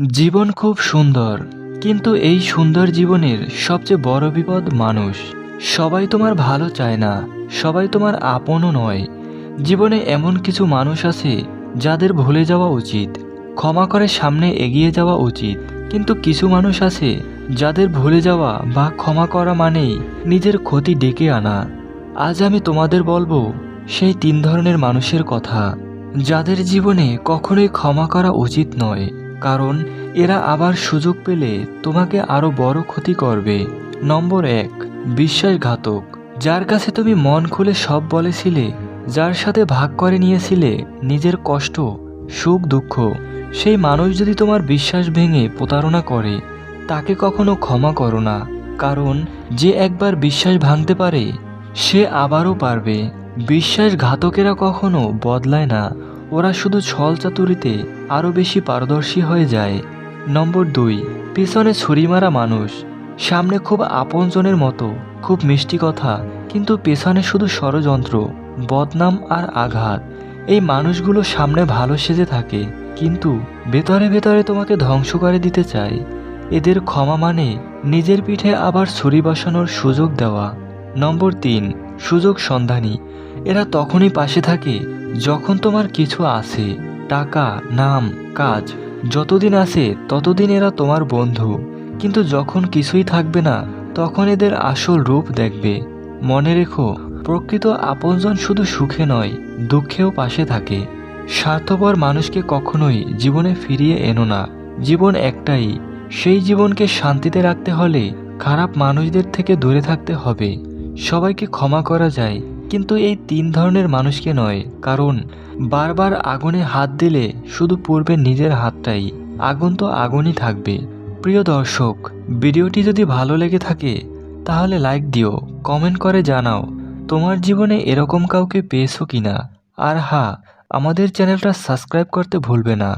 জীবন খুব সুন্দর, কিন্তু এই সুন্দর জীবনের সবচেয়ে বড় বিপদ মানুষ। সবাই তোমার ভালো চায় না, সবাই তোমার আপনও নয়। জীবনে এমন কিছু মানুষ আছে যাদের ভুলে যাওয়া উচিত, ক্ষমা করে সামনে এগিয়ে যাওয়া উচিত। কিন্তু কিছু মানুষ আছে যাদের ভুলে যাওয়া বা ক্ষমা করা মানেই নিজের ক্ষতি ডেকে আনা। আজ আমি তোমাদের বলবো সেই 3 ধরনের মানুষের কথা, যাদের জীবনে কখনোই ক্ষমা করা উচিত নয়, কারণ এরা আবার সুযোগ পেলে তোমাকে আরো বড় ক্ষতি করবে। নম্বর 1, বিশ্বাসঘাতক। যার কাছে তুমি মন খুলে সব বলেছিলে, যার সাথে ভাগ করে নিয়েছিলে নিজের কষ্ট, সুখ, দুঃখ, সেই মানুষ যদি তোমার বিশ্বাস ভেঙে প্রতারণা করে, তাকে কখনো ক্ষমা করো না। কারণ যে একবার বিশ্বাস ভাঙতে পারে সে আবারও পারবে। বিশ্বাসঘাতকেরা কখনো বদলায় না, ওরা শুধু ছলচাতুরিতে আরও বেশি পারদর্শী হয়ে যায়। নম্বর 2, পিছনে ছুরি মারা মানুষ। সামনে খুব আপনজনের মতো, খুব মিষ্টি কথা, কিন্তু পেছনে শুধু ষড়যন্ত্র, বদনাম আর আঘাত। এই মানুষগুলো সামনে ভালো সেজে থাকে, কিন্তু ভেতরে ভেতরে তোমাকে ধ্বংস করে দিতে চায়। এদের ক্ষমা মানে নিজের পিঠে আবার ছুরি বসানোর সুযোগ দেওয়া। নম্বর 3, সুযোগ সন্ধানী। এরা তখনই পাশে থাকে যখন তোমার কিছু আছে, টাকা, নাম, কাজ। যতদিন আছে ততদিন এরা তোমার বন্ধু, কিন্তু যখন কিছুই থাকবে না তখন এদের আসল রূপ দেখবে। মনে রেখো, প্রকৃত আপনজন শুধু সুখে নয়, দুঃখেও পাশে থাকে। স্বার্থপর মানুষকে কখনোই জীবনে ফিরিয়ে এনো না। জীবন একটাই, সেই জীবনকে শান্তিতে রাখতে হলে খারাপ মানুষদের থেকে দূরে থাকতে হবে। সবাইকে ক্ষমা করা যায়, কিন্তু এই 3 ধরনের মানুষকে নয়, কারণ বারবার আগুনে হাত দিলে শুধু পুড়বে নিজের হাতটাই, আগুন তো আগুনই থাকবে। প্রিয় দর্শক, ভিডিওটি যদি ভালো লেগে থাকে তাহলে লাইক দিও, কমেন্ট করে জানাও তোমার জীবনে এরকম কাউকে পেয়েছো কিনা। আর হ্যাঁ, আমাদের চ্যানেলটা সাবস্ক্রাইব করতে ভুলবে না।